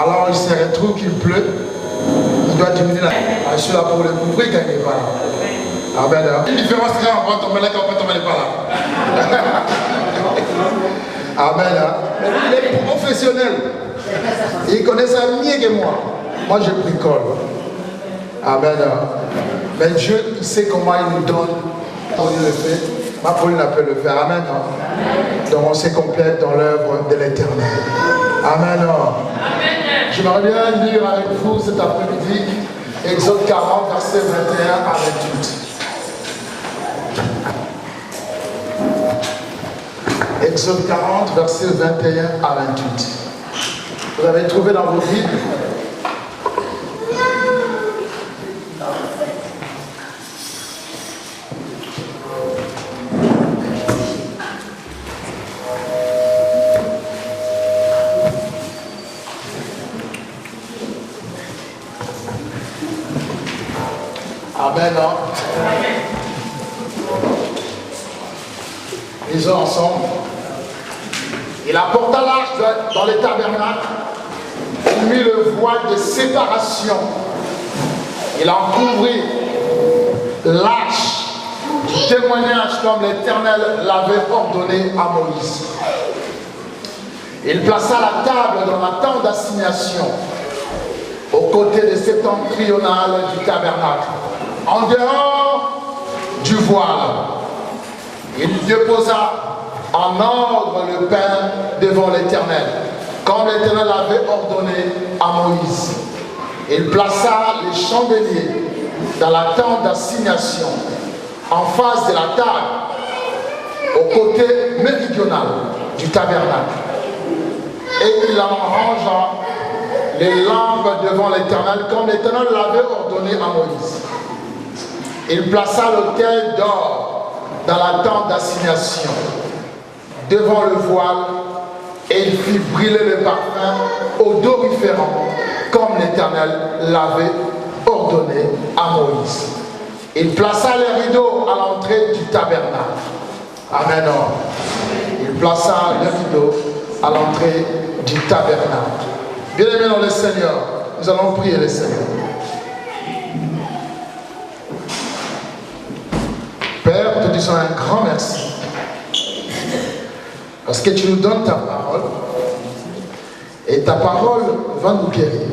Alors il se retrouve qu'il pleut. Il doit diminuer la... Je suis là pour le couvrir quand il n'est pas là. Amen. Une différence très importante, on met là quand on n'est pas là. Amen. Il est professionnel. Il connaît ça mieux que moi. Moi, je bricole. Amen. Mais Dieu, il sait comment il nous donne. Il le fait. Ma Pauline peut le faire. Amen. Donc on se complète dans l'œuvre de l'Éternel. Amen. J'aimerais bien lire avec vous cet après-midi Exode 40, verset 21 à 28. Exode 40, verset 21 à 28. Vous avez trouvé dans vos Bibles? Amen. Lisons ensemble. Il apporta l'arche dans les tabernacles. Il mit le voile de séparation. Il en couvrit l'arche du témoignage comme l'Éternel l'avait ordonné à Moïse. Il plaça la table dans la tente d'assignation aux côtés des septentrionales du tabernacle, en dehors du voile. Il déposa en ordre le pain devant l'Éternel, comme l'Éternel avait ordonné à Moïse. Il plaça les chandeliers dans la tente d'assignation, en face de la table, au côté méridional du tabernacle. Et il en rangea les lampes devant l'Éternel, comme l'Éternel l'avait ordonné à Moïse. Il plaça l'autel d'or dans la tente d'assignation, devant le voile, et il fit brûler le parfum odoriférant, comme l'Éternel l'avait ordonné à Moïse. Il plaça les rideaux à l'entrée du tabernacle. Amen. Il plaça les rideaux à l'entrée du tabernacle. Bien-aimés dans le Seigneur, nous allons prier le Seigneur. Père, te disons un grand merci. Parce que tu nous donnes ta parole. Et ta parole va nous guérir.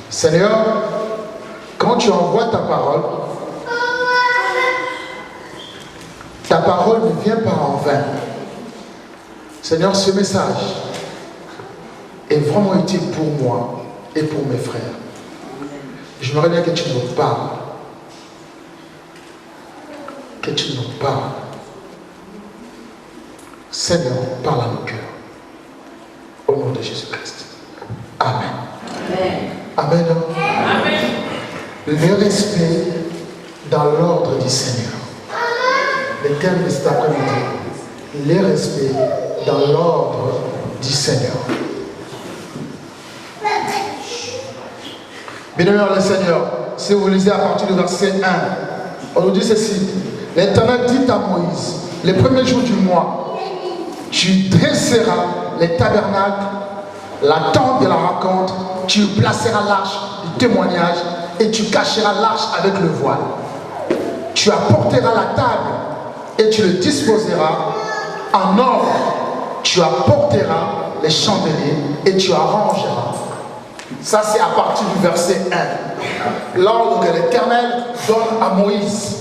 Seigneur, quand tu envoies ta parole ne vient pas en vain. Seigneur, ce message est vraiment utile pour moi et pour mes frères. J'aimerais bien que tu nous parles. Que tu nous parles. Seigneur, parle à nos cœurs. Au nom de Jésus-Christ. Amen. Amen. Amen. Le respect dans l'ordre du Seigneur. Le thème de cet après-midi. Le respect dans l'ordre du Seigneur. Bien-aimés dans le Seigneur, si vous lisez à partir du verset 1, on nous dit ceci. L'Éternel dit à Moïse, le premier jour du mois, tu dresseras les tabernacles, la tente de la rencontre, tu placeras l'arche du témoignage et tu cacheras l'arche avec le voile. Tu apporteras la table et tu le disposeras en ordre. Tu apporteras les chandeliers et tu arrangeras. Ça, c'est à partir du verset 1. L'ordre que l'Éternel donne à Moïse.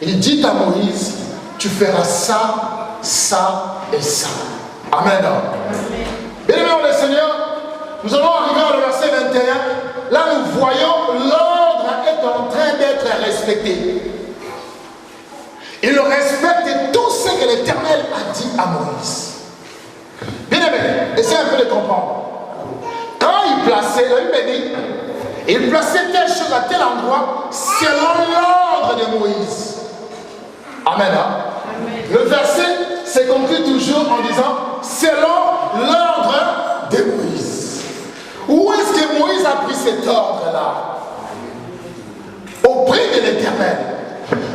Il dit à Moïse, tu feras ça, ça et ça. Amen. Bien-aimés dans le Seigneur, nous allons arriver au verset 21. Là, nous voyons l'ordre est en train d'être respecté. Il respecte tout ce que l'Éternel a dit à Moïse. Bien-aimé, essayez un peu de comprendre. Quand il plaçait, la Bible dit, il plaçait telle chose à tel endroit selon l'ordre de Moïse. Amen. Le verset se conclut toujours en disant selon l'ordre de Moïse. Où est-ce que Moïse a pris cet ordre-là? Auprès de l'Éternel.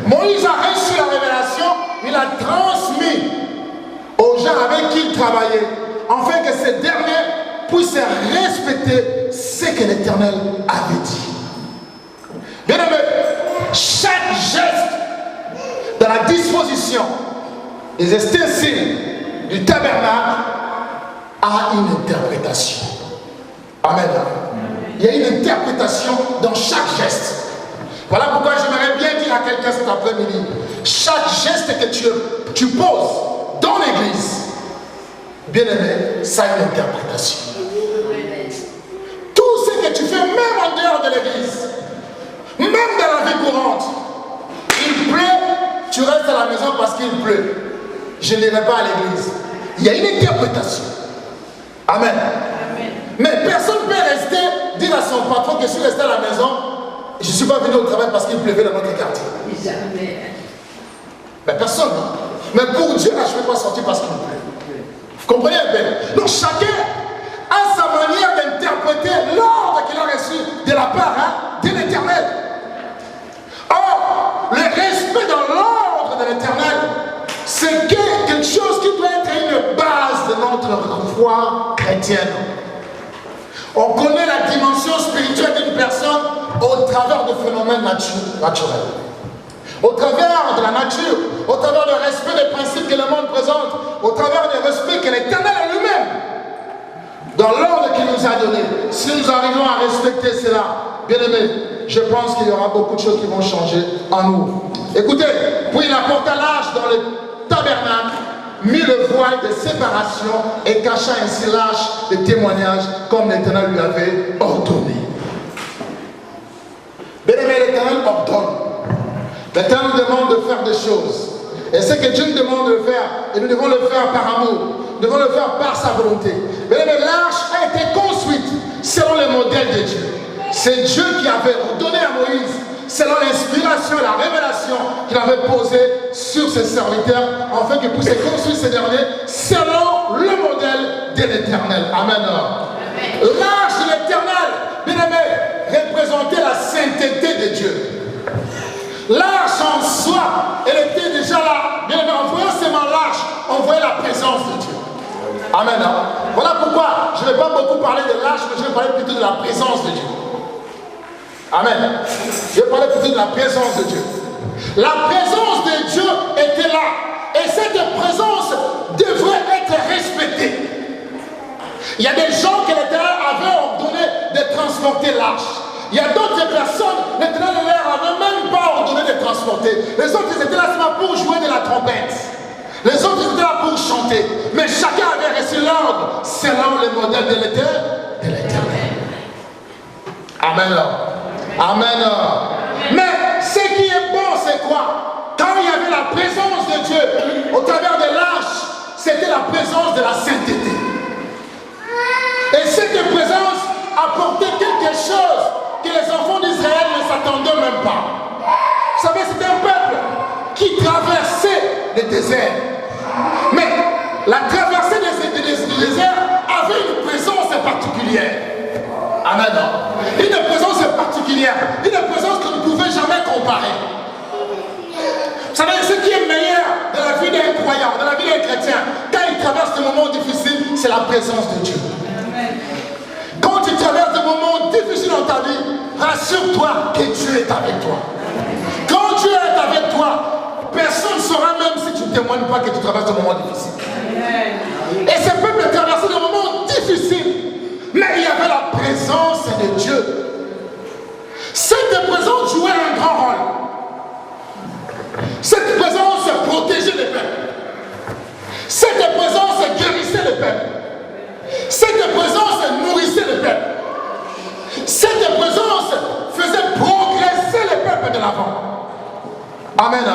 Moïse a reçu la révélation, il a transmis aux gens avec qui il travaillait. En fait, puisse respecter ce que l'Éternel avait dit. Bien aimé, chaque geste dans la disposition des ustensiles du tabernacle a une interprétation. Amen. Il y a une interprétation dans chaque geste. Voilà pourquoi j'aimerais bien dire à quelqu'un cet après-midi, chaque geste que tu poses dans l'église, bien aimé, ça a une interprétation. Tout ce que tu fais, même en dehors de l'église, même dans la vie courante, il pleut, tu restes à la maison parce qu'il pleut. Je n'irai pas à l'église. Il y a une interprétation. Amen. Mais personne ne peut rester, dire à son patron que je suis resté à la maison, je ne suis pas venu au travail parce qu'il pleuvait dans notre quartier. Jamais. Mais personne. Mais pour Dieu, là, je ne vais pas sortir parce qu'il pleut. Vous comprenez un peu? Donc chacun a sa manière d'interpréter l'ordre qu'il a reçu de la part de l'Éternel. Or, le respect dans l'ordre de l'Éternel, c'est quelque chose qui doit être une base de notre foi chrétienne. On connaît la dimension spirituelle d'une personne au travers de phénomènes naturels. Au travers de la nature, au travers du respect des principes que le monde présente, au travers du respect que l'Éternel a lui-même, dans l'ordre qu'il nous a donné. Si nous arrivons à respecter cela, bien aimé, je pense qu'il y aura beaucoup de choses qui vont changer en nous. Écoutez, puis il apporta l'arche dans le tabernacle, mit le voile de séparation et cacha ainsi l'arche de témoignage comme l'Éternel lui avait ordonné. Bien aimé, l'Éternel ordonne. L'Éternel nous demande de faire des choses. Et ce que Dieu nous demande de faire, et nous devons le faire par amour, nous devons le faire par sa volonté. Bien aimé, l'arche a été construite selon le modèle de Dieu. C'est Dieu qui avait ordonné à Moïse, selon l'inspiration et la révélation qu'il avait posée sur ses serviteurs, afin qu'ils puissent construire ces derniers selon le modèle de l'Éternel. Amen. L'arche de l'Éternel, bien aimé, représentait la sainteté de Dieu. L'arche en soi, elle était déjà là. Bien aimé, en voyant seulement l'arche, on voyait la présence de Dieu. Amen. Voilà pourquoi je ne vais pas beaucoup parler de l'arche, mais je vais parler plutôt de la présence de Dieu. Amen. Je vais parler plutôt de la présence de Dieu. La présence de Dieu était là. Et cette présence devrait être respectée. Il y a des gens que l'Éternel avait ordonné de transporter l'arche. Il y a d'autres personnes, l'Éternel ne leur avait même pas ordonné de transporter. Les autres étaient là seulement pour jouer de la trompette. Les autres étaient là pour chanter. Mais chacun avait reçu l'ordre selon le modèle de l'Éternel. Amen. Amen. Mais ce qui est bon, c'est quoi? Quand il y avait la présence de Dieu au travers de l'arche, c'était la présence de la sainteté. Et cette présence apportait quelque chose que les enfants d'Israël ne s'attendaient même pas. Vous savez, c'était un peuple qui traversait le désert. Mais la traversée du désert avait une présence particulière. Amen. Une présence particulière, une présence que vous ne pouvez jamais comparer. Vous savez, ce qui est meilleur dans la vie d'un croyant, dans la vie d'un chrétien, quand il traverse des moments difficiles, c'est la présence de Dieu. Quand tu traverses des moments difficiles dans ta vie, rassure-toi que Dieu est avec toi. Quand Dieu est avec toi, personne ne saura même si tu ne témoignes pas que tu traverses des moments difficiles. Et ce peuple traversait des moments difficiles. Mais il y avait la présence de Dieu. Cette présence jouait un grand rôle. Cette présence protégeait le peuple. Cette présence guérissait le peuple. Cette présence nourrissait le peuple. Cette présence faisait progresser le peuple de l'avant. Amen.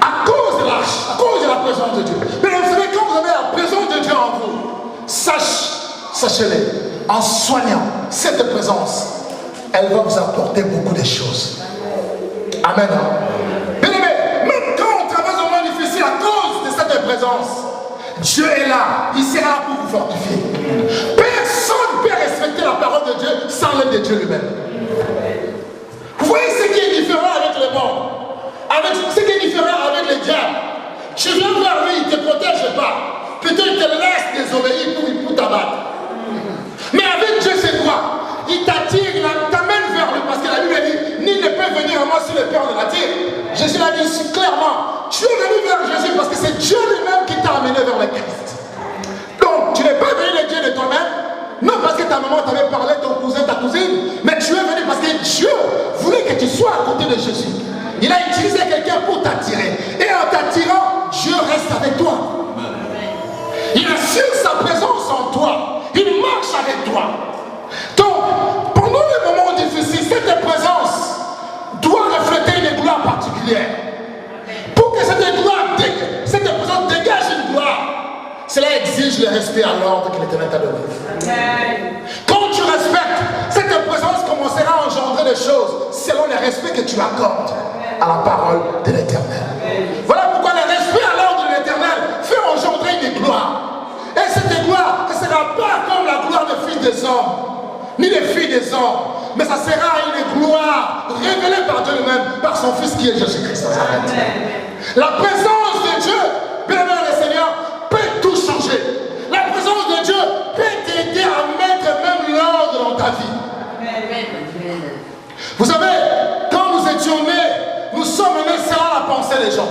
À cause de l'arche, à cause de la présence de Dieu. Mais vous savez, quand vous avez la présence de Dieu en vous, sachez-le, en soignant cette présence, elle va vous apporter beaucoup de choses. Amen. Bien aimé, même quand on traverse un moment difficile à cause de cette présence, Dieu est là, il sera là pour vous fortifier. Personne ne peut respecter la parole de Dieu sans l'aide de Dieu lui-même. Vous voyez ce qui est différent avec le monde, avec ce qui est différent avec le diable. Tu viens vers lui, il ne te protège pas. Plutôt il te laisse désobéir pour t'abattre. il t'attire, il t'amène vers lui. Parce que la Bible dit, nul ne peut venir à moi si le Père ne l'attire. Jésus l'a dit ici clairement. Tu es venu vers Jésus parce que c'est Dieu lui-même qui t'a amené vers le Christ. Donc, tu n'es pas venu de Dieu de toi-même. Non parce que ta maman t'avait parlé, ton cousin, ta cousine. Mais tu es venu parce que Dieu voulait que tu sois à côté de Jésus. Il a utilisé quelqu'un pour t'attirer. Et en t'attirant, Dieu reste avec toi. Il assure sa présence en toi. Il marche avec toi. Donc, pendant les moments difficiles, cette présence doit refléter une gloire particulière. Pour que cette présence dégage une gloire, cela exige le respect à l'ordre que l'Éternel t'a donné. Quand tu respectes, cette présence commencera à engendrer des choses selon le respect que tu accordes à la parole de l'Éternel. Voilà pourquoi le respect à l'ordre de l'Éternel fait engendrer une gloire. Et cette gloire ne sera pas comme la gloire des filles des hommes, ni des filles des hommes, mais ça sera une gloire révélée par Dieu lui-même, par son Fils qui est Jésus-Christ. La présence de Dieu, bien-aimé le Seigneur, peut tout changer. La présence de Dieu peut t'aider à mettre même l'ordre dans ta vie. Vous savez, quand nous étions nés, nous sommes nés selon la pensée des gens.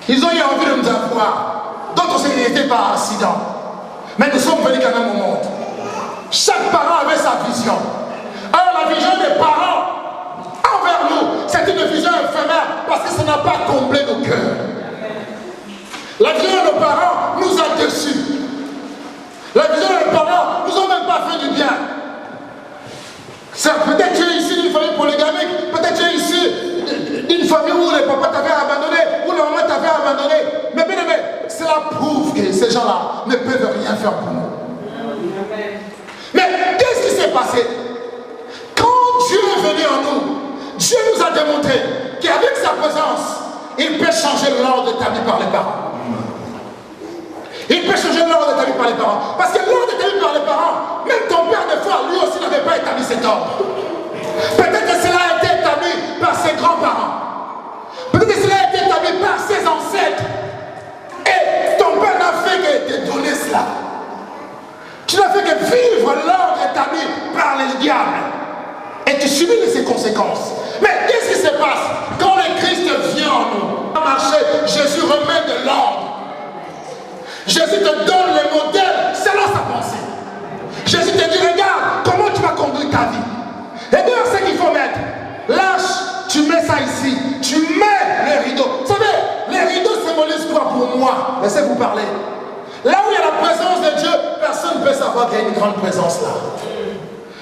Ils ont eu envie de nous avoir. D'autres aussi n'étaient pas accident. Mais nous sommes venus quand même au monde. Chaque parent avait sa vision. Alors la vision des parents envers nous, c'est une vision éphémère parce que ça n'a pas comblé nos cœurs. La vision de nos parents nous a déçus. La vision de nos parents nous ont même pas fait du bien. Peut-être tu es ici d'une famille polygamique, peut-être tu es ici d'une famille où le papa t'avait abandonné, où la maman t'avait abandonné. Mais bien aimé, cela prouve que ces gens-là ne peuvent rien faire pour nous. Mais qu'est-ce qui s'est passé? Quand Dieu est venu en nous, Dieu nous a démontré qu'avec sa présence, il peut changer l'ordre établi par les parents. Il peut changer l'ordre établi par les parents. Parce que l'ordre établi par les parents, même ton père, des fois, lui aussi n'avait pas établi cet ordre. Peut-être que cela a été établi par ses grands-parents. Peut-être que cela a été établi par ses ancêtres. Et ton père n'a fait que te donner cela. Tu n'as fait que vivre l'ordre établi par les diables. Et tu subis ses conséquences. Mais qu'est-ce qui se passe quand le Christ vient en nous? Marcher, Jésus remet de l'ordre. Jésus te donne le modèle selon sa pensée. Jésus te dit, regarde comment tu vas conduire ta vie. Et d'ailleurs, ce qu'il faut mettre, lâche, tu mets ça ici, tu mets les rideaux. Vous savez, les rideaux symbolisent quoi pour moi? Laissez-vous parler. Là où il y a la présence de Dieu, personne ne peut savoir qu'il y a une grande présence là.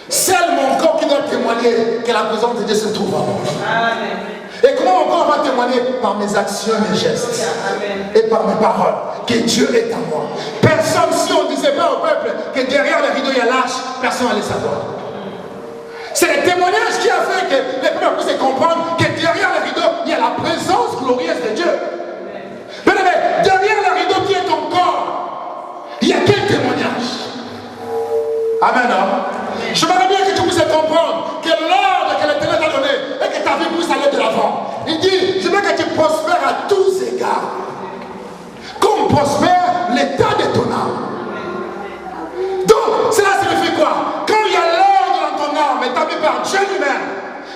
Seul mon corps qui doit témoigner que la présence de Dieu se trouve en moi. Et comment mon corps va témoigner? Par mes actions et mes gestes. Et par mes paroles. Que Dieu est en moi. Personne, si on ne disait pas au peuple que derrière les rideaux il y a l'âge, personne n'allait savoir. C'est le témoignage qui a fait que les peuples puissent comprendre que derrière les rideaux, il y a la présence glorieuse de Dieu. Mais derrière les rideaux qui est ton corps, il y a quel témoignage? Amen. J'aimerais bien que tu puisses comprendre que l'ordre que l'Éternel t'a donné et que ta vie puisse aller de l'avant. Il dit, je veux que tu prospères à tous égards. Comme prospère l'état de ton âme. Donc, cela signifie quoi? Quand il y a l'ordre dans ton âme établi par Dieu lui-même,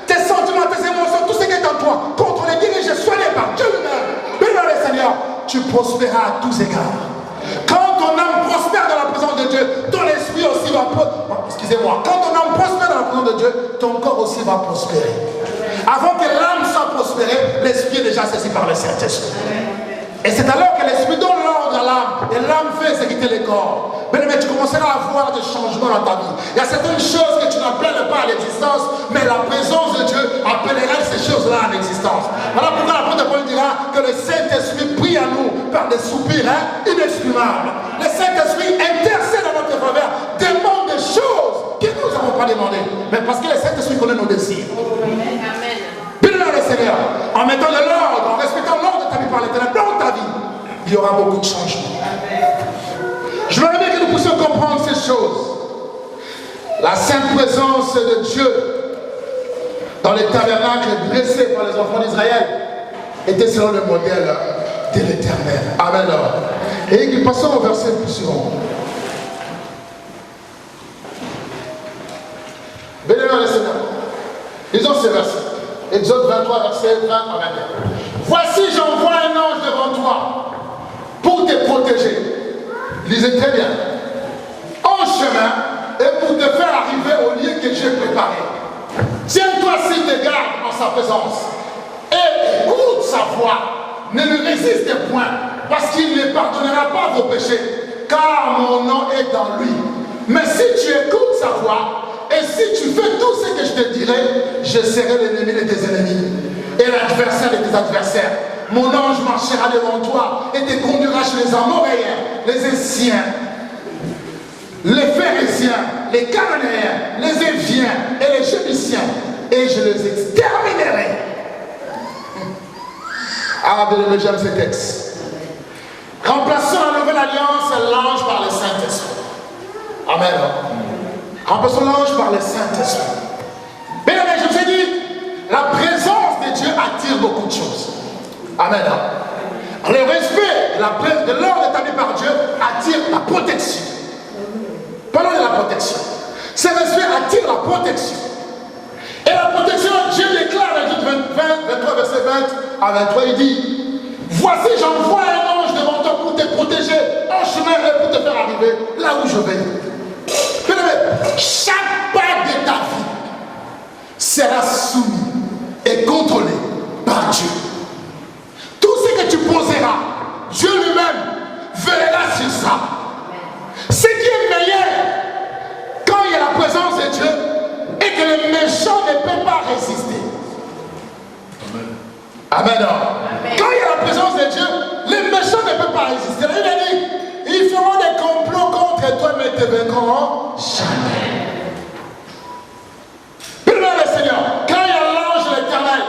tes sentiments, tes émotions, tout ce qui est en toi, contrôlé, dirigé, soigné par Dieu lui-même, bénis le Seigneur, tu prospéras à tous égards. Quand ton âme prospère dans la présence de Dieu, ton esprit aussi va excusez-moi, quand ton âme prospère dans la présence de Dieu, ton corps aussi va prospérer. Avant que l'âme soit prospérée, l'esprit est déjà saisi par le Saint-Esprit. Et c'est alors que l'esprit donne l'ordre à l'âme, et l'âme fait exécuter les corps. Mais tu commenceras à voir des changements dans ta vie. Il y a certaines choses que tu n'appelles pas à l'existence, mais la présence de Dieu appellera ces choses-là à l'existence. Voilà pourquoi l'apôtre Paul dira que le Saint-Esprit prie à nous par des soupirs inexprimables. Le Saint-Esprit intercède dans notre faveur, demande des choses que nous n'avons pas demandées. Mais parce que le Saint-Esprit connaît nos désirs. Amen. Bénis le Seigneur, en mettant de l'ordre, en respectant l'ordre établi par l'Éternel dans ta vie, il y aura beaucoup de changements. Je voudrais bien que nous puissions comprendre ces choses. La sainte présence de Dieu dans les tabernacles dressés par les enfants d'Israël était selon le modèle de l'Éternel. Amen. Et passons au verset plus suivant. Exode 23, verset 20 à 21. Voici, j'envoie un ange devant toi pour te protéger. Lisez très bien. En chemin et pour te faire arriver au lieu que j'ai préparé. Tiens-toi si tes gardes en sa présence et écoute sa voix. Ne lui résiste point, parce qu'il ne pardonnera pas vos péchés, car mon nom est dans lui. Mais si tu écoutes sa voix, et si tu fais tout ce que je te dirai, je serai l'ennemi de tes ennemis et l'adversaire de tes adversaires. Mon ange marchera devant toi et te conduira chez les Amoréens, les Essiens, les Phérésiens, les Cananéens, les Éviens et les Jébusiens, et je les exterminerai. Ah, bien, j'aime ce texte. Remplaçons la nouvelle alliance et l'ange par le Saint-Esprit. Amen. Remplaçons l'ange par le Saint-Esprit. Bien, je vous ai dit, la présence de Dieu attire beaucoup de choses. Amen. Le respect de l'ordre établi par Dieu attire la protection. Parlons de la protection. Ce respect attire la protection. Et la protection, Dieu déclare dans Exode 23, verset 20 à 23, il dit, voici j'envoie un ange devant toi pour te protéger en chemin et pour te faire arriver là où je vais. Chaque pas de ta vie sera soumis et contrôlé par Dieu. Tout ce que tu poseras, Dieu lui-même verra sur ça. Ce qui est meilleur quand il y a la présence de Dieu et que le méchant ne peut pas résister. Amen. Amen. Quand il y a la présence de Dieu, le méchant ne peut pas résister. Il a dit, ils feront des complots contre toi, mais te vaincront jamais. Bien-aimé le Seigneur, quand il y a l'ange de l'Éternel,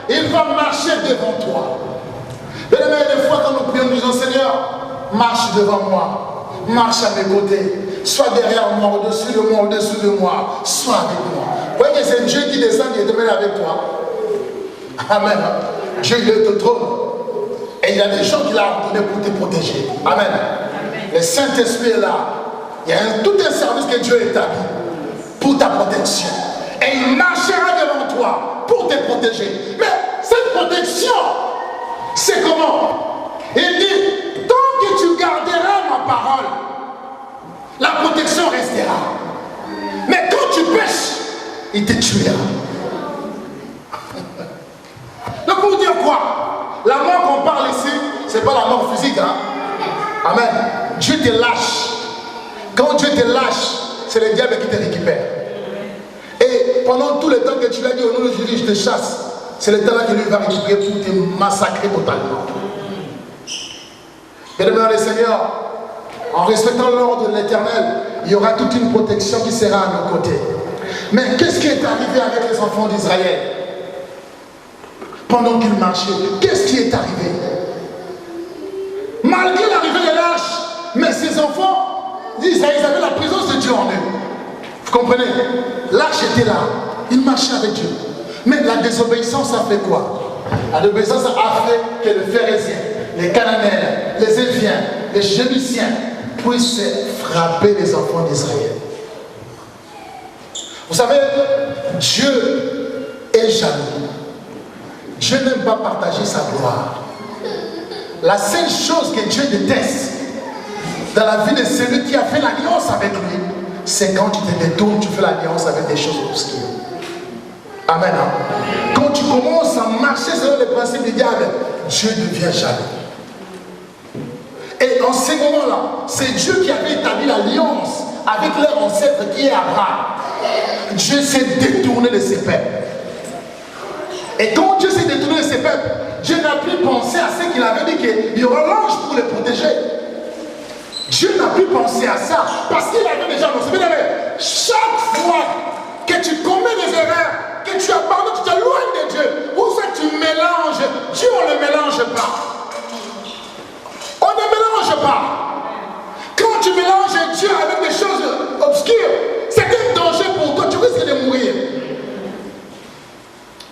il va marcher devant toi. Bien-aimé, des fois quand nous prions, nous disons, Seigneur, marche devant moi, marche à mes côtés, sois derrière moi, au-dessus de moi, au-dessous de moi, sois avec moi. Vous voyez que c'est Dieu qui descend et te met avec toi. Amen. Dieu il est au trône. Et il y a des gens qu'il a ordonné pour te protéger. Amen. Le Saint-Esprit est là. Il y a tout un service que Dieu établit pour ta protection. Et il marchera devant toi pour te protéger. Mais cette protection, c'est comment? Il dit, tant que tu garderas ma parole, la protection restera. Mais quand tu pêches, il te tuera. Donc pour dire quoi? La mort qu'on parle ici, ce n'est pas la mort physique. Hein? Amen. Dieu te lâche. Quand Dieu te lâche, c'est le diable qui te récupère. Et pendant tout le temps que tu l'as dit au nom de Jésus, je te chasse, c'est le temps là que lui va récupérer pour te massacrer totalement. Bien-aimé le Seigneur, en respectant l'ordre de l'Éternel, il y aura toute une protection qui sera à nos côtés. Mais qu'est-ce qui est arrivé avec les enfants d'Israël? Pendant qu'ils marchaient, qu'est-ce qui est arrivé? Malgré l'arrivée de l'arche, mais ces enfants, ils avaient la présence de Dieu en eux. Vous comprenez? L'arche était là, ils marchaient avec Dieu. Mais la désobéissance a fait quoi? La désobéissance a fait que les Phérésiens, les Cananéens, les Éviens, les Jébusiens puissent frapper les enfants d'Israël. Vous savez, Dieu est jaloux. Dieu n'aime pas partager sa gloire. La seule chose que Dieu déteste dans la vie de celui qui a fait l'alliance avec lui, c'est quand tu te détournes, tu fais l'alliance avec des choses obscures. Amen. Quand tu commences à marcher selon les principes du diable, Dieu devient jaloux. Et en ces moments-là, c'est Dieu qui avait établi l'alliance avec leur ancêtre qui est Abraham. Dieu s'est détourné de ses peuples. Et quand Dieu s'est détourné de ses peuples, Dieu n'a plus pensé à ce qu'il avait dit qu'il y aura l'ange pour les protéger. Dieu n'a plus pensé à ça parce qu'il avait déjà annoncé. Chaque fois que tu commets des erreurs, que tu abandonnes, tu t'éloignes de Dieu, ou ça tu mélanges, Dieu on ne le mélange pas. On ne mélange pas. Quand tu mélanges Dieu avec des choses obscures, c'est un danger pour toi, tu risques de mourir.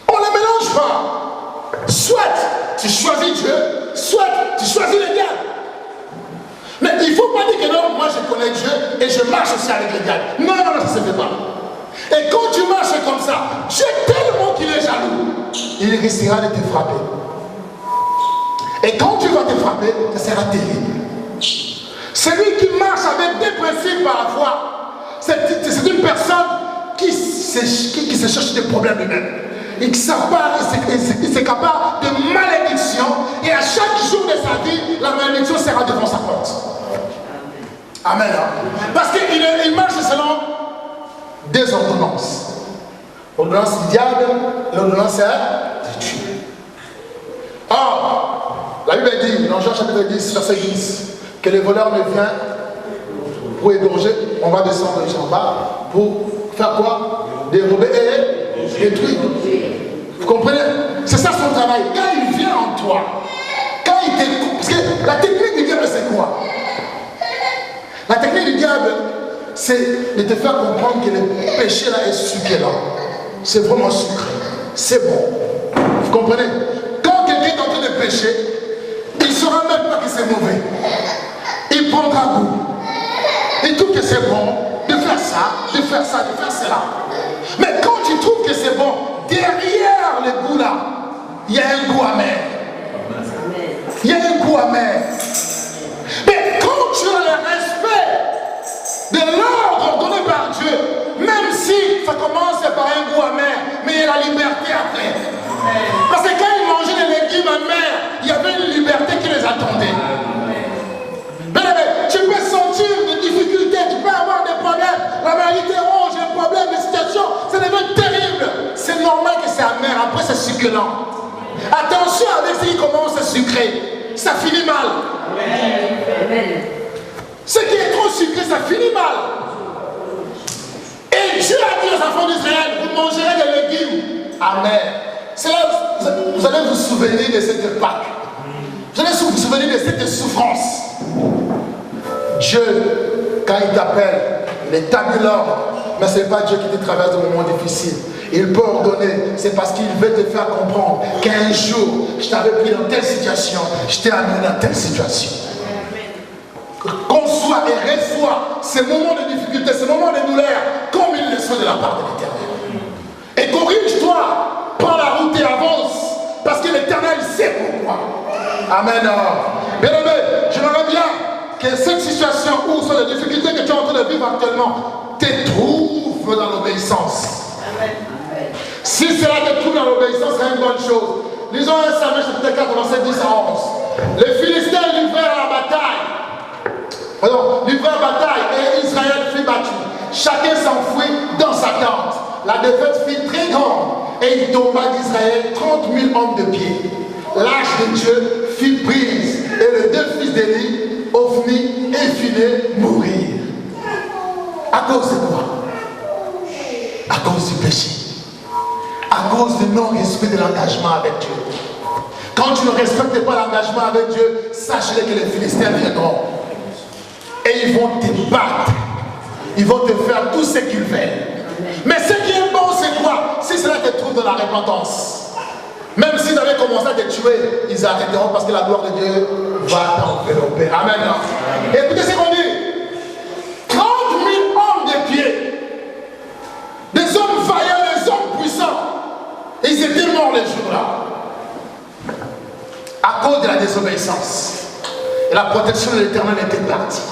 On ne mélange pas. Soit tu choisis Dieu, soit tu choisis le diable. Mais il ne faut pas dire que non, moi je connais Dieu et je marche aussi avec le diable. Non, non, non, ça ne se fait pas. Et quand tu marches comme ça, Dieu tellement qu'il est jaloux, il risquera de te frapper. Et quand tu vas te frapper, ça sera terrible. Celui qui marche avec des principes par la foi, c'est une personne qui se cherche des problèmes lui-même. Il est capable de malédiction et à chaque jour de sa vie, la malédiction sera devant sa porte. Amen. Parce qu'il marche selon des ordonnances. L'ordonnance du diable, l'ordonnance de Dieu. Or, la Bible dit, dans Jean chapitre 10, verset 10, que les voleurs ne viennent pour égorger, on va descendre en bas, pour faire quoi? Dérober et détruire. Vous comprenez? C'est ça son travail. Quand il vient en toi, quand il t'écoute, parce que la technique du diable c'est quoi? La technique du diable, c'est de te faire comprendre que le péché là est sucré là. C'est vraiment sucré. C'est bon. Vous comprenez? Quand quelqu'un est en train de pécher, il ne saura même pas que c'est mauvais. Il prendra goût. Il trouve que c'est bon de faire ça, de faire ça, de faire cela. Mais quand tu trouves que c'est bon, derrière le goût là, il y a un goût amer. Il y a un goût amer. Mais quand tu as le respect de l'ordre donné par Dieu, même si ça commence par un goût amer, mais il y a la liberté après. Parce que quand ils mangeaient les légumes amers, il y avait une liberté qui les attendait. Mais tu peux sentir des difficultés, tu peux avoir des problèmes. La maladie te ronge, un problème, des situations, ça devient terrible. C'est normal que c'est amer, après c'est succulent. Attention avec ce qui commence à sucrer, ça finit mal. Ce qui est trop sucré, ça finit mal. Et Dieu a dit aux enfants d'Israël, vous mangerez des légumes amers. C'est là que vous allez vous souvenir de cette Pâque. Vous allez vous souvenir de cette souffrance. Dieu, quand il t'appelle, il établit l'ordre. Mais ce n'est pas Dieu qui te traverse des moments difficiles. Il peut ordonner. C'est parce qu'il veut te faire comprendre qu'un jour, je t'avais pris dans telle situation, je t'ai amené dans telle situation. Conçois et reçois ces moments de difficulté, ces moments de douleur, comme il le soit de la part de l'Éternel. Et corrige-toi, prends la route et avance, parce que l'Éternel sait pourquoi. Amen. Bien aimé, j'aimerais bien que cette situation où sont les difficultés que tu es en train de vivre actuellement te trouve dans l'obéissance. Si cela te trouve dans l'obéissance, c'est une bonne chose. Lisons 1 Samuel chapitre 4, verset 10 à 11. Les Philistins livrèrent la bataille. Livrèrent la bataille et Israël fut battu. Chacun s'enfuit dans sa tente. La défaite fut très grande et il tomba d'Israël 30 000 hommes de pied. L'âge de Dieu fut prise et les deux fils d'Élie, Ophni et Phiné, mourirent. À cause de quoi? À cause du péché. À cause du non-respect de l'engagement avec Dieu. Quand tu ne respectes pas l'engagement avec Dieu, sache-le que les Philistins viendront. Et ils vont te battre. Ils vont te faire tout ce qu'ils veulent. Mais ce qui est bon, c'est quoi? Si cela te trouve dans la repentance. Même s'ils avaient commencé à te tuer, ils arrêteront parce que la gloire de Dieu va t'envelopper. Amen. Écoutez ce qu'on dit. 30 000 hommes de pied. Des hommes vaillants, des hommes puissants. Ils étaient morts les jours-là. À cause de la désobéissance. Et la protection de l'Éternel était partie.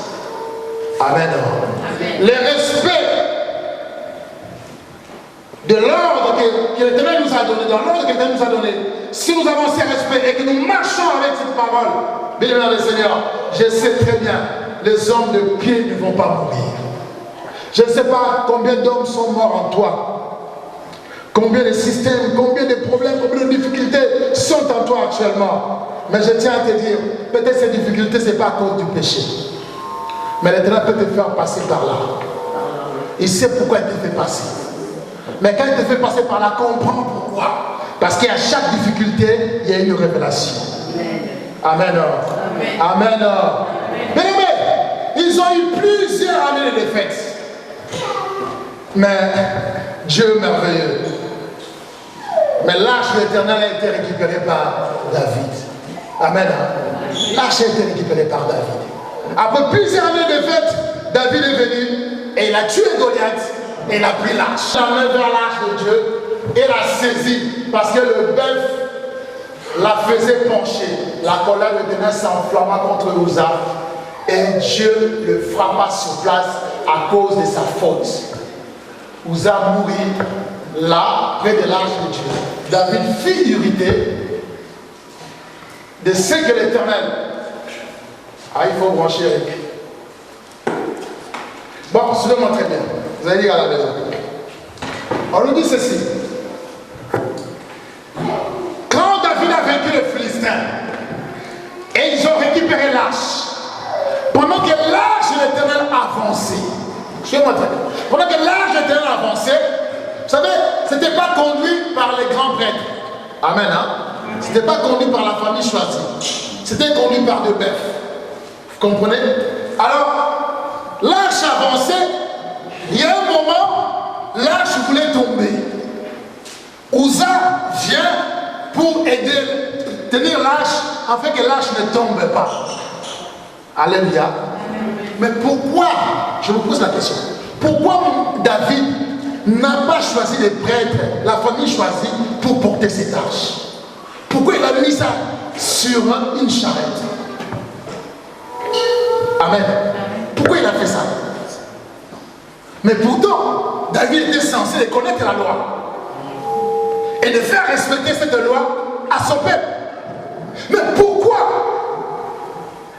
Amen. Le respect de l'ordre que l'Éternel nous a donné, dans l'ordre que l'Éternel nous a donné, si nous avons ce respect et que nous marchons avec cette parole, bien aimé le Seigneur, je sais très bien, les hommes de pied ne vont pas mourir. Je ne sais pas combien d'hommes sont morts en toi, combien de systèmes, combien de problèmes, combien de difficultés sont en toi actuellement. Mais je tiens à te dire, peut-être ces difficultés, ce n'est pas à cause du péché. Mais l'Éternel peut te faire passer par là. Il sait pourquoi il te fait passer. Mais quand il te fait passer par là, comprends pourquoi. Parce qu'à chaque difficulté, il y a une révélation. Amen. Amen. Mais ils ont eu plusieurs années de défaite. Mais Dieu merveilleux. Mais l'arche de l'Éternel a été récupérée par David. Amen. L'arche a été récupérée par David. Après plusieurs années de défaite, David est venu et il a tué Goliath. et il a pris l'arche. Il a mis vers l'arche de Dieu et l'a saisi parce que le bœuf la faisait pencher. La colère de Dieu s'enflamma contre Uza et Dieu le frappa sur place à cause de sa faute. Uza mourit là, près de l'arche de Dieu. David fit irrité de ce que l'Éternel. Ah, il faut brancher Eric. Bon, suivez-moi très bien. Vous allez lire à la maison. On nous dit ceci. Quand David a vaincu les Philistins et ils ont récupéré l'arche, pendant que l'arche de l'Éternel avançait, suivez-moi très bien. Pendant que l'arche de l'Éternel avançait, vous savez, ce n'était pas conduit par les grands prêtres. Amen, hein? Ce n'était pas conduit par la famille choisie. C'était conduit par deux bœufs. Vous comprenez? Alors, l'arche avançait. Il y a un moment, l'arche voulait tomber. Uza vient pour aider, tenir l'arche, afin que l'arche ne tombe pas. Alléluia. Mais pourquoi, je vous pose la question, pourquoi David n'a pas choisi les prêtres, la famille choisie, pour porter cette arche? Pourquoi il a mis ça sur une charrette? Amen. Pourquoi il a fait ça? Mais pourtant, David était censé connaître la loi et de faire respecter cette loi à son peuple. Mais pourquoi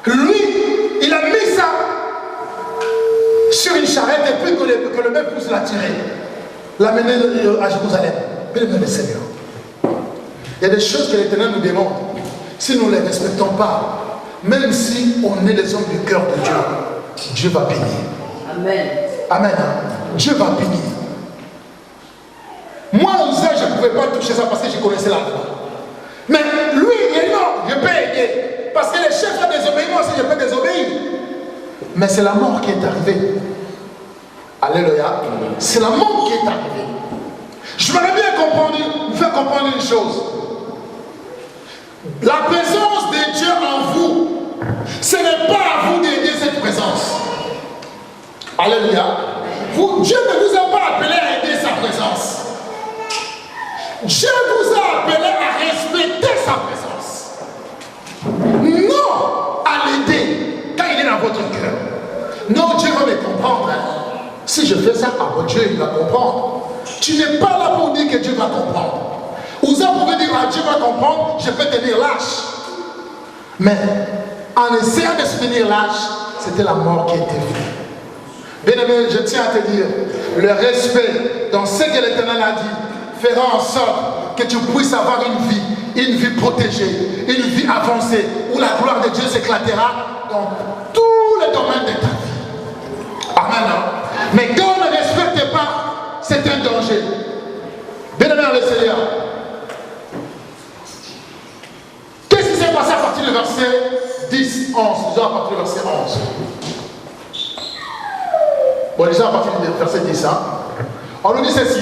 lui, il a mis ça sur une charrette et puis que le mec puisse la tirer, l'amener à Jérusalem? Bien aimé Seigneur, il y a des choses que l'Éternel nous demande. Si nous ne les respectons pas, même si on est les hommes du cœur de Dieu, Dieu va punir. Amen. Amen. Dieu va punir. Moi, je ne pouvais pas toucher ça parce que je connaissais la loi. Mais lui, il dit non, je peux aider. Parce que les chefs ont désobéi, moi aussi je peux désobéir. Mais c'est la mort qui est arrivée. Alléluia. C'est la mort qui est arrivée. Je voudrais bien vous faire comprendre une chose. La présence de Dieu en vous, ce n'est pas à vous d'aider cette présence. Alléluia. Dieu ne vous a pas appelé à aider sa présence. Dieu vous a appelé à respecter sa présence. Non à l'aider quand il est dans votre cœur. Non, Dieu va me comprendre. Si je fais ça, Dieu il va comprendre. Tu n'es pas là pour dire que Dieu va comprendre. Uza pouvait dire à Dieu va comprendre, je peux tenir l'arche. Mais en essayant de se tenir l'arche, c'était la mort qui était venue. Bien-aimé, je tiens à te dire, le respect dans ce que l'Éternel a dit fera en sorte que tu puisses avoir une vie protégée, une vie avancée, où la gloire de Dieu s'éclatera dans tous les domaines de ta vie. Amen. Mais quand on ne respecte pas, c'est un danger. Bien-aimé dans le Seigneur, qu'est-ce qui s'est passé à partir du verset 10, 11? Disons à partir du verset 11. Bon, déjà à partir du verset 10, hein? On nous dit ceci.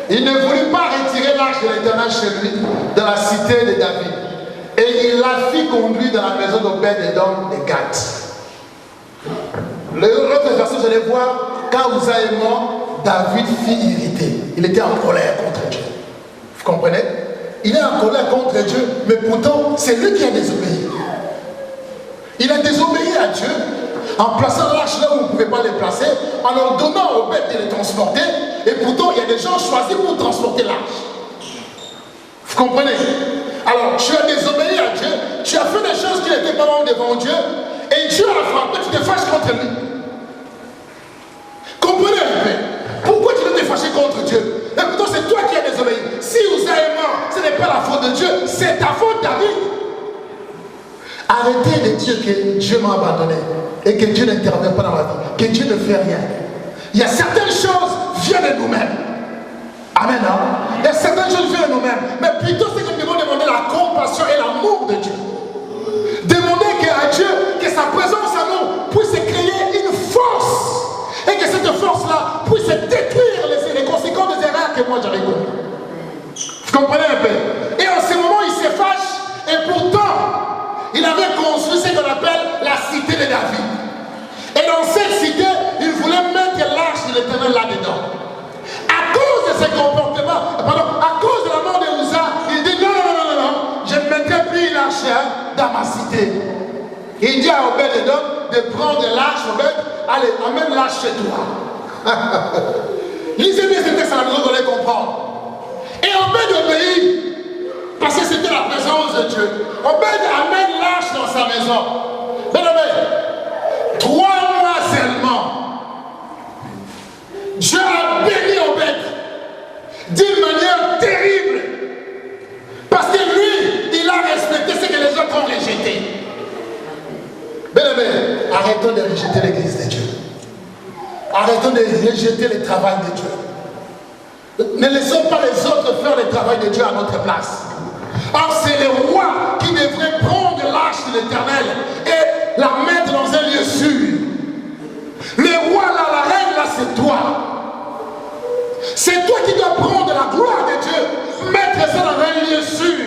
Il ne voulut pas retirer l'arche de l'Éternel chez lui, dans la cité de David. Et il la fit conduire dans la maison d'Obed-Edom de Gath. L'autre verset, vous allez voir, quand Uza est mort, David fut irrité. Il était en colère contre Dieu. Vous comprenez? Il est en colère contre Dieu, mais pourtant, c'est lui qui a désobéi. Il a désobéi à Dieu en plaçant l'arche là où vous ne pouvez pas les placer, en leur donnant aux bêtes de les transporter, et pourtant il y a des gens choisis pour transporter l'arche. Vous comprenez? Alors tu as désobéi à Dieu, tu as fait des choses qui n'étaient pas bonnes devant Dieu, et Dieu a frappé, tu te fâches contre lui. Comprenez un peu? Pourquoi tu dois te fâcher contre Dieu? Et pourtant c'est toi qui as désobéi. Si vous êtes mort, ce n'est pas la faute de Dieu, c'est ta faute, David. Arrêtez de dire que Dieu m'a abandonné et que Dieu n'intervient pas dans ma vie, que Dieu ne fait rien. Il y a certaines choses qui viennent de nous-mêmes. Amen. Hein? Il y a certaines choses qui viennent de nous-mêmes. Mais plutôt, c'est que nous devons demander la compassion et l'amour de Dieu. Demander à Dieu que sa présence en nous puisse créer une force et que cette force-là puisse détruire les conséquences des erreurs que moi j'avais commises. Vous comprenez un peu? Et en ce moment, il se fâche et pourtant, il avait construit ce qu'on appelle la cité de David. Et dans cette cité, il voulait mettre l'arche de l'Éternel là-dedans. ses comportements, pardon, à cause de la mort de Uza, il dit non, je ne mettrai plus une arche dans ma cité. Il dit à Obed-Edom de prendre l'arche, Obed, allez, amène l'arche chez toi. Lisez bien ce texte à la maison, vous allez comprendre. Et Obed obéit, parce que c'était la présence de Dieu. Obed amène l'arche dans sa maison. Bien aimé, 3 mois seulement, Dieu a béni Obed d'une manière terrible. Parce que lui, il a respecté ce que les autres ont rejeté. Bien aimé, arrêtons de rejeter l'église de Dieu. Arrêtons de rejeter le travail de Dieu. Ne laissons pas les autres faire le travail de Dieu à notre place. Or, c'est le roi qui devrait prendre l'arche de l'Éternel et la mettre dans un lieu sûr. Le roi là, la reine là, c'est toi. C'est toi qui dois prendre la gloire de Dieu, mettre ça dans un lieu sûr.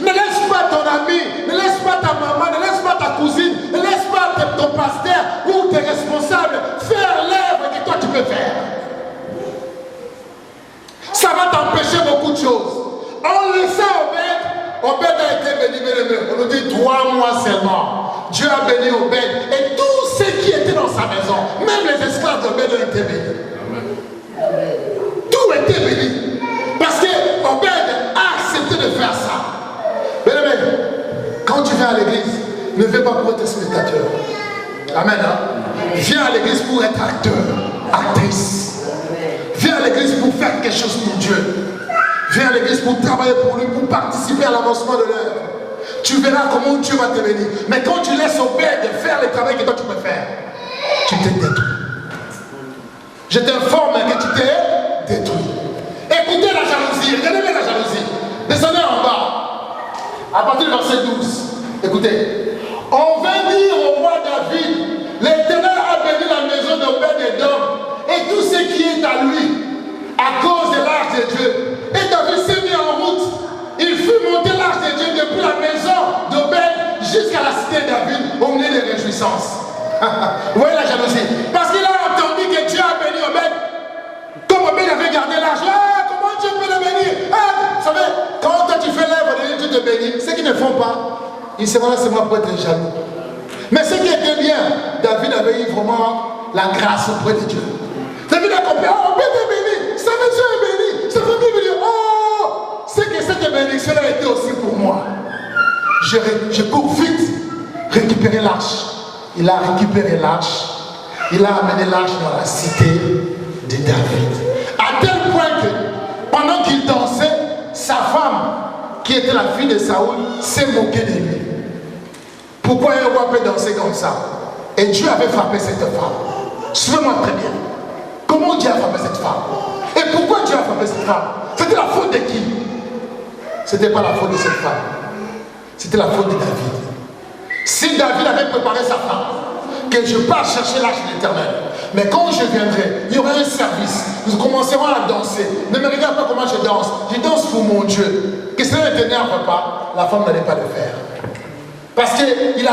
Ne laisse pas ton ami, ne laisse pas ta maman, ne laisse pas ta cousine, ne laisse pas ton pasteur ou tes responsables faire l'œuvre que toi tu peux faire. Ça va t'empêcher beaucoup de choses. En laissant Obed a été béni, on nous dit 3 mois seulement. Dieu a béni Obed et tous ceux qui étaient dans sa maison, même les esclaves d'Obed ont été bénis. Tout était béni. Parce que Obed a accepté de faire ça. Bien aimé, quand tu viens à l'église, ne viens pas pour être spectateur. Amen. Hein? Viens à l'église pour être acteur, actrice. Viens à l'église pour faire quelque chose pour Dieu. Viens à l'église pour travailler pour lui, pour participer à l'avancement de l'œuvre. Tu verras comment Dieu va te bénir. Mais quand tu laisses Obed faire le travail que toi tu peux faire, tu t'es détruit. Je t'informe que tu t'es détruit. Écoutez la jalousie, regardez bien la jalousie. Descendez en bas. À partir du verset 12. Écoutez. On vint dire au roi David, l'Éternel a béni la maison d'Obed-Edom et tout ce qui est à lui, à cause de l'arche de Dieu. Et David s'est mis en route. Il fut monté l'arche de Dieu depuis la maison d'Obed jusqu'à la cité de David au milieu des réjouissances. Vous voyez la jalousie? Parce qu'il a entendu que Dieu a béni Obed. Comme Obed avait gardé l'arche. Ah, comment Dieu peut le bénir? Ah, vous savez, quand toi tu fais l'œuvre de Dieu, Dieu te bénit. Ceux qui ne font pas, ils se là seulement pour être jaloux. Mais ce qui était bien, David avait eu vraiment la grâce auprès de Dieu. David a compris, oh, Obed est béni, sa maison est bénie, sa famille est bénie. Oh, c'est que cette bénédiction a été aussi pour moi. Je cours vite récupérer l'arche. Il a récupéré l'arche. Il a amené l'arche dans la cité de David. À tel point que pendant qu'il dansait, sa femme, qui était la fille de Saoul, s'est moquée de lui. Pourquoi un roi peut danser comme ça? Et Dieu avait frappé cette femme. Suivez-moi très bien. Comment Dieu a frappé cette femme? Et pourquoi Dieu a frappé cette femme? C'était la faute de qui? Ce n'était pas la faute de cette femme. C'était la faute de David. Si David avait préparé sa femme, que je pars chercher l'arche de l'Éternel, mais quand je viendrai, il y aura un service. Nous commencerons à danser. Ne me regarde pas comment je danse. Je danse pour mon Dieu. Que cela ne t'énerve pas, la femme n'allait pas le faire. Parce qu'il a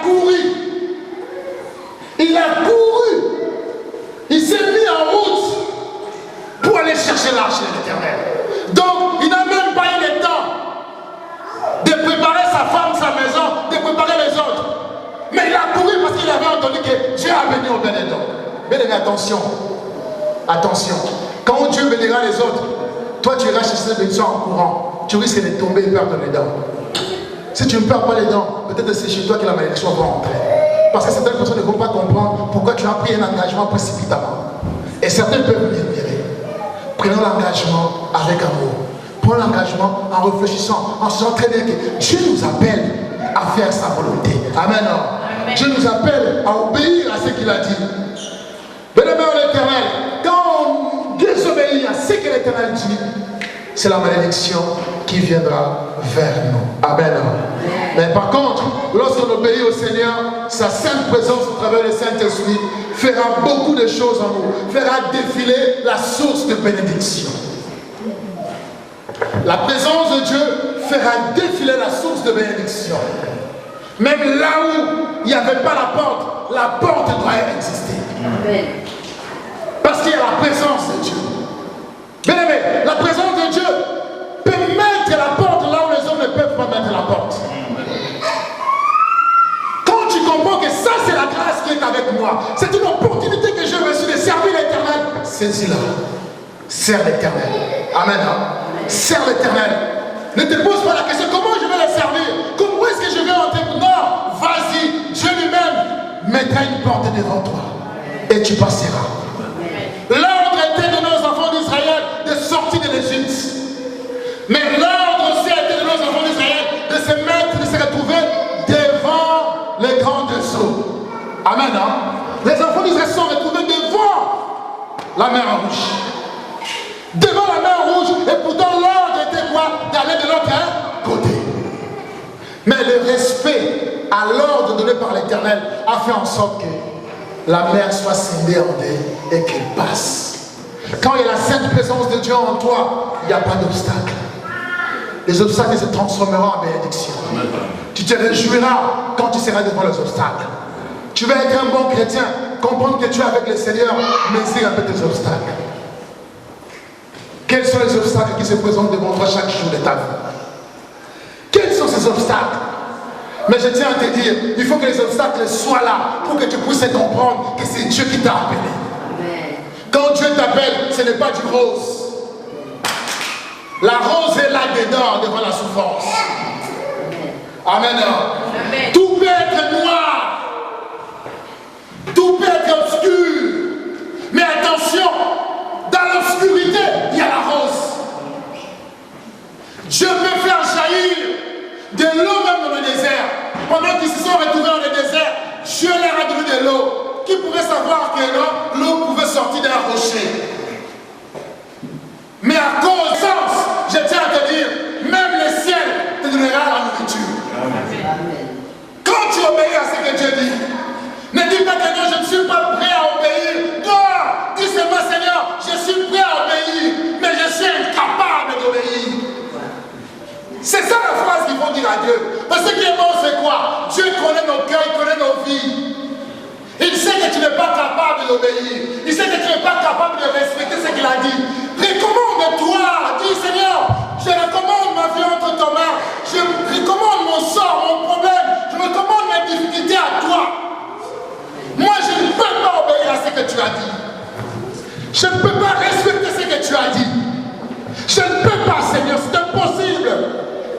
couru. Il a couru. Il s'est mis en route pour aller chercher l'arche de l'Éternel. Donc, il n'a même pas eu le temps de préparer sa femme, sa maison, de préparer les autres. Mais il a couru parce qu'il avait entendu que Dieu a béni Obed-Edom. Bien aimé, attention. Attention. Quand Dieu bénira les autres, toi tu iras chercher cette bénédiction en courant. Tu risques de tomber et perdre les dents. Si tu ne perds pas les dents, peut-être c'est chez toi que la malédiction va entrer. Parce que certaines personnes ne vont pas comprendre pourquoi tu as pris un engagement précipitamment. Et certains peuvent l'ignorer. Prenons l'engagement avec amour. Prenons l'engagement en réfléchissant, en sachant très bien que Dieu nous appelle à faire sa volonté. Amen. Amen. Dieu nous appelle à obéir à ce qu'il a dit. Bien-aimé en l'Éternel, quand on désobéit à ce que l'Éternel dit, c'est la malédiction qui viendra vers nous. Amen. Mais par contre, lorsqu'on obéit au Seigneur, sa sainte présence au travers du Saint-Esprit fera beaucoup de choses en nous, fera défiler la source de bénédiction. La présence de Dieu fera défiler la source de bénédiction. Même là où il n'y avait pas la porte doit exister. Parce qu'il y a la présence de Dieu. qui est avec moi. C'est une opportunité que j'ai reçue de servir l'Éternel. Saisis-la. Sers l'Éternel. Amen. Sers l'Éternel. Ne te pose pas la question, comment je vais le servir? Comment est-ce que je vais entrer? Non, vas-y, Dieu lui-même mettra une porte devant toi et tu passeras. L'ordre était de nos enfants d'Israël de sortir de l'Égypte. Mais l'ordre aussi a été de nos enfants d'Israël de se mettre, de se retrouver devant les grandes eaux. Amen. Les enfants d'Israël sont retrouvés devant la mer Rouge. Devant la mer Rouge, et pourtant l'ordre était quoi? D'aller de l'autre côté. Mais le respect à l'ordre donné par l'Éternel a fait en sorte que la mer soit scindée en deux et qu'elle passe. Quand il y a la sainte présence de Dieu en toi, il n'y a pas d'obstacle. Les obstacles se transformeront en bénédiction. Tu te réjouiras quand tu seras devant les obstacles. Tu vas être un bon chrétien, comprendre que tu es avec le Seigneur, mais c'est un peu tes obstacles. Quels sont les obstacles qui se présentent devant toi chaque jour de ta vie? Quels sont ces obstacles? Mais je tiens à te dire, il faut que les obstacles soient là pour que tu puisses comprendre que c'est Dieu qui t'a appelé. Amen. Quand Dieu t'appelle, ce n'est pas du rose. La rose est là dedans, devant la souffrance. Amen. Amen. Tout peut être noir. Tout peut être obscur. Mais attention, dans l'obscurité, il y a la rose. Dieu peut faire jaillir de l'eau même dans le désert. Pendant qu'ils se sont retrouvés dans le désert, Dieu leur a donné de l'eau. Qui pouvait savoir que l'eau pouvait sortir d'un rocher? Mais à cause de ça, je tiens à te dire, même le ciel te donnera la nourriture. Amen. Quand tu obéis à ce que Dieu dit, ne dis pas que non, je ne suis pas prêt à obéir. Non, dis seulement Seigneur, je suis prêt à obéir, mais je suis incapable d'obéir. C'est ça la phrase qu'il faut dire à Dieu. Parce que Dieu c'est quoi? Dieu connaît nos cœurs, il connaît nos vies. Il sait que tu n'es pas capable d'obéir. Il sait que tu n'es pas capable de respecter ce qu'il a dit. Recommande-toi. Dis Seigneur, je recommande ma vie entre tes mains. Je recommande mon sort, mon problème. Je recommande mes difficultés à toi. Moi, je ne peux pas obéir à ce que tu as dit. Je ne peux pas respecter ce que tu as dit. Je ne peux pas, Seigneur, c'est impossible.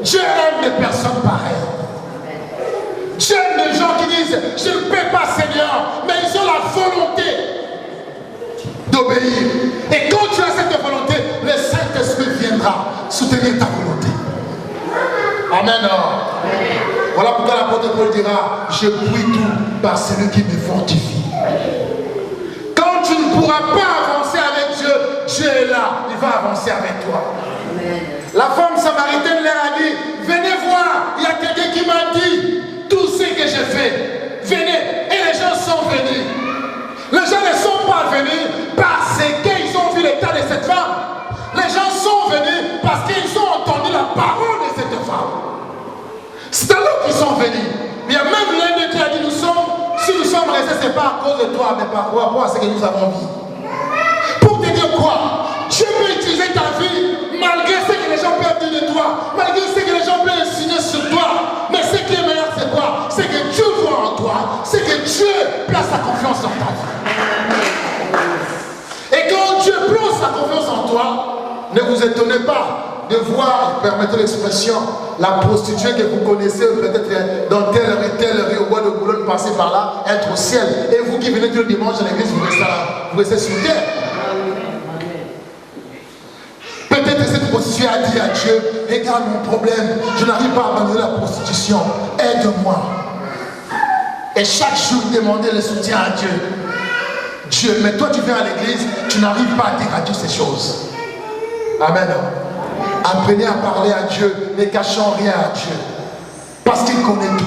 Dieu aime des personnes pareilles. Dieu aime des gens qui disent, je ne peux pas, Seigneur, mais ils ont la volonté d'obéir. Et quand tu as cette volonté, le Saint-Esprit viendra soutenir ta volonté. Amen. Voilà pourquoi l'apôtre Paul dira, je prie tout par celui qui me fortifie. Quand tu ne pourras pas avancer avec Dieu, Dieu est là, il va avancer avec toi. Amen. La femme samaritaine leur a dit, venez voir, il y a quelqu'un qui m'a dit tout ce que j'ai fait. Venez. Et les gens sont venus. Les gens ne sont pas venus parce qu'ils ont vu l'état de cette femme. Les gens sont venus parce qu'ils ont entendu la parole de cette femme. C'est alors qu'ils sont venus. Il y a même l'un d'eux qui a dit, si nous sommes restés, ce n'est pas à cause de toi, mais par rapport à ce que nous avons vu. Pour te dire quoi? Dieu peut utiliser ta vie malgré ce que les gens peuvent dire de toi, malgré ce que les gens peuvent insinuer sur toi. Mais ce qui est meilleur, c'est quoi? C'est que Dieu voit en toi, c'est que Dieu place sa confiance dans ta vie. Et quand Dieu place sa confiance en toi, ne vous étonnez pas de voir, permettez l'expression, la prostituée que vous connaissez peut-être dans telle rue au bois de Boulogne, passer par là, être au ciel. Et vous qui venez tout le dimanche à l'église, vous restez sur terre. Peut-être cette prostituée a dit à Dieu, regarde mon problème, je n'arrive pas à abandonner la prostitution, aide-moi. Et chaque jour demander le soutien à Dieu. Dieu, mais toi tu viens à l'église, tu n'arrives pas à dire à Dieu ces choses. Amen. Apprenez à parler à Dieu, ne cachons rien à Dieu. Parce qu'il connaît tout.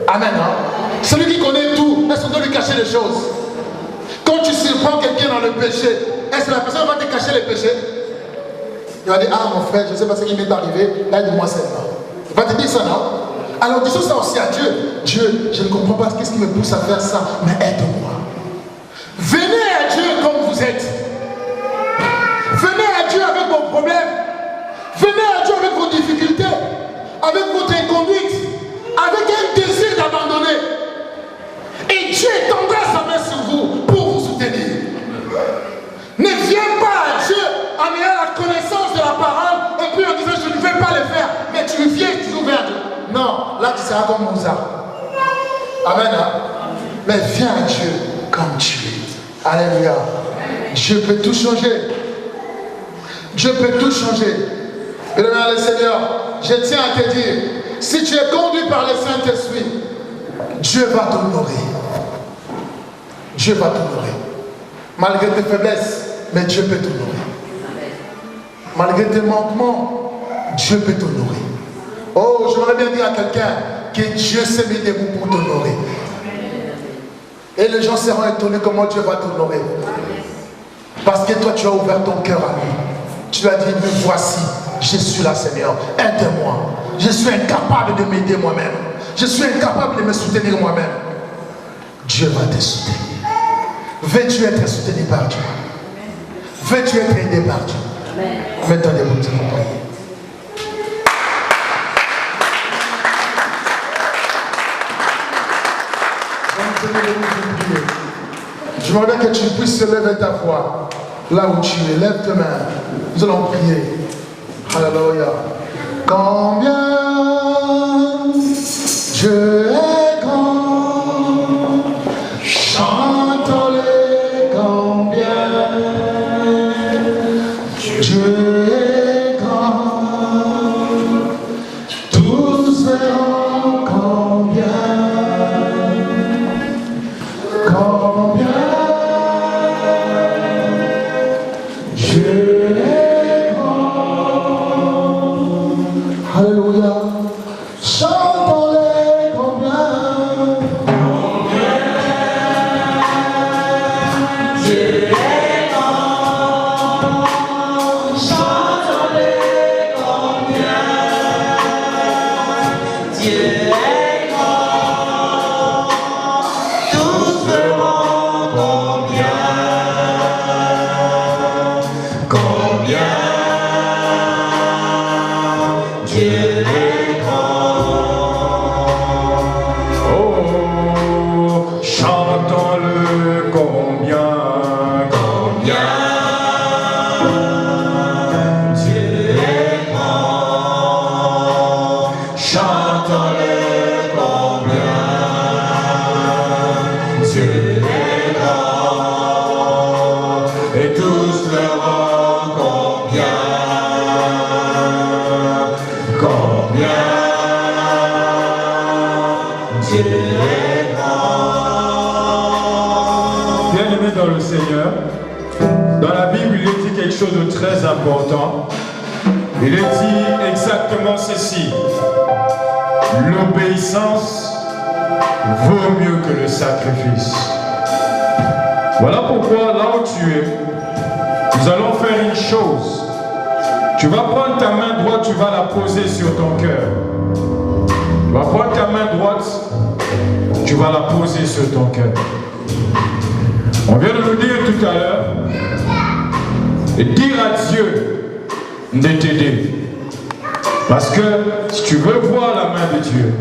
Amen. Celui qui connaît tout, est-ce qu'on doit lui cacher les choses? Quand tu surprends quelqu'un dans le péché, est-ce que la personne va te cacher les péchés? Il va dire, ah mon frère, je ne sais pas ce qui m'est arrivé, aide-moi seulement. Il va te dire ça, non? Alors disons ça aussi à Dieu. Dieu, je ne comprends pas qu'est-ce qui me pousse à faire ça, mais aide-moi. Venez à Dieu comme vous êtes. Venez à Dieu avec vos problèmes. Venez à Dieu avec vos difficultés, avec votre inconduite, avec un désir d'abandonner. Et Dieu est en sera comme Mozart. Amen. Hein? Mais viens à Dieu comme tu es. Alléluia. Dieu peut tout changer. Dieu peut tout changer. Bien-aimé le Seigneur, je tiens à te dire, si tu es conduit par le Saint-Esprit, Dieu va t'honorer. Dieu va t'honorer. Malgré tes faiblesses, mais Dieu peut t'honorer. Malgré tes manquements, Dieu peut t'honorer. Oh, j'aimerais bien dire à quelqu'un que Dieu s'est mis debout pour t'honorer. Et les gens seront étonnés comment Dieu va t'honorer. Parce que toi, tu as ouvert ton cœur à lui. Tu lui as dit, me voici, je suis là, Seigneur, aide-moi. Je suis incapable de m'aider moi-même. Je suis incapable de me soutenir moi-même. Dieu va te soutenir. Veux-tu être soutenu par Dieu? Veux-tu être aidé par Dieu? Mettons les mots de compagnie. Je voudrais que tu puisses lever ta voix là où tu es. Lève tes mains. Nous allons prier. Alléluia. Combien Dieu est grand. Chantons-le combien Dieu est grand. Tous verront combien. Bien-aimé dans le Seigneur, dans la Bible, il est dit quelque chose de très important. Il est dit exactement ceci: l'obéissance vaut mieux que le sacrifice. Voilà pourquoi, là où tu es, nous allons faire une chose. Tu vas prendre ta main droite, tu vas la poser sur ton cœur. Tu vas prendre ta main droite, tu vas la poser sur ton cœur. On vient de nous dire tout à l'heure, et dire à Dieu de t'aider. Parce que si tu veux voir la main de Dieu,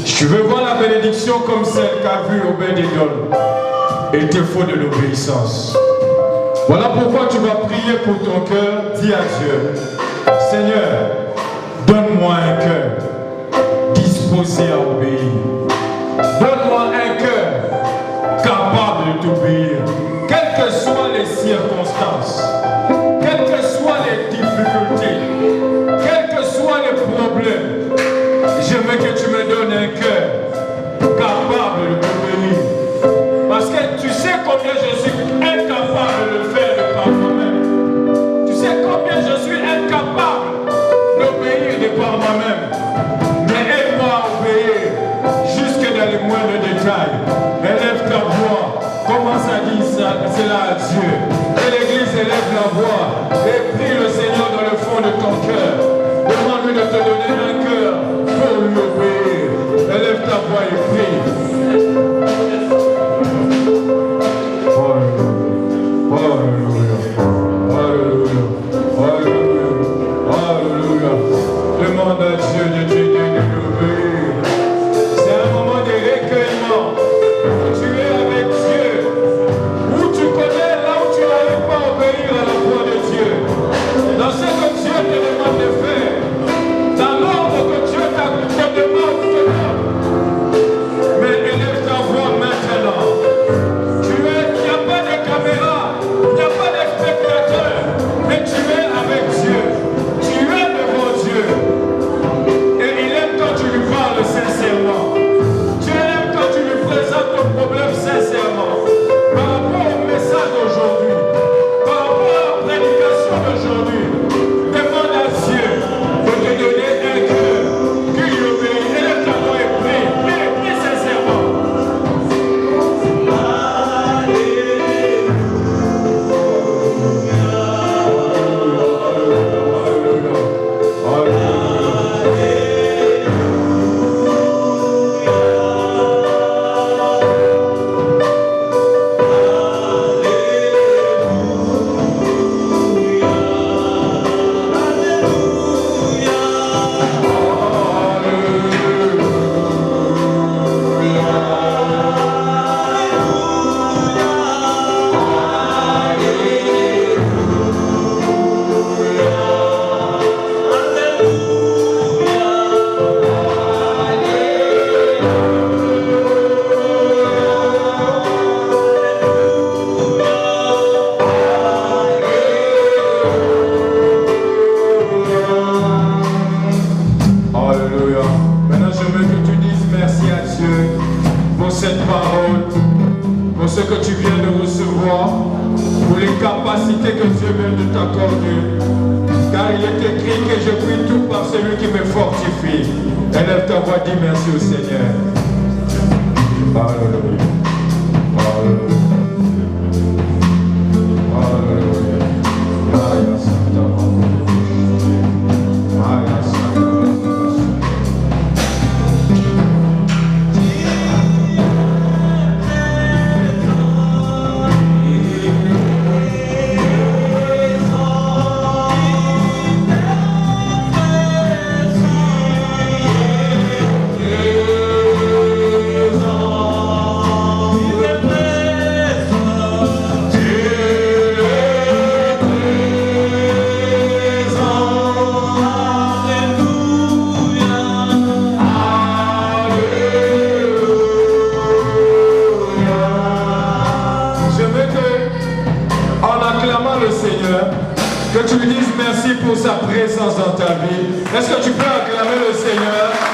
si tu veux voir la bénédiction comme celle qu'a vue Obed-Édom, il te faut de l'obéissance. Voilà pourquoi tu vas prier pour ton cœur. Dis à Dieu, Seigneur, donne-moi un cœur disposé à obéir. Donne-moi un cœur capable de t'obéir, quelles que soient les circonstances, quelles que soient les difficultés, quels que soient les problèmes. Je veux que tu me donnes un cœur capable de t'obéir. Parce que tu sais combien je suis incapable de le faire de par moi-même. Tu sais combien je suis incapable d'obéir de par moi-même. Mais aide-moi à obéir jusque dans les moindres détails. Élève ta voix, commence à dire cela à Dieu. Et l'Église élève la voix et prie le Seigneur dans le fond de ton cœur. Demande-lui de te donner un cœur pour lui obéir. Élève ta voix et prie. Alléluia, alléluia, alléluia, alléluia. Demande à Dieu de t'aider, de l'obéir. C'est un moment de recueillement. Tu es avec Dieu. Où tu connais, là où tu n'arrives pas à obéir à la voix de Dieu. par rapport au message d'aujourd'hui, par rapport à la prédication d'aujourd'hui, demande à Dieu de te donner un cœur qui lui obéit. Élève ta voix et prie sincèrement. Alléluia. Maintenant, je veux que tu dises merci à Dieu pour cette parole, pour ce que tu viens de recevoir, pour les capacités que Dieu vient de t'accorder. Car il est écrit que je prie tout par celui qui me fortifie. Élève ta voix, dis merci au Seigneur. Alléluia. Alléluia. Alléluia. Maya Santa Maya Santa. Que tu lui dises merci pour sa présence dans ta vie. Est-ce que tu peux acclamer le Seigneur?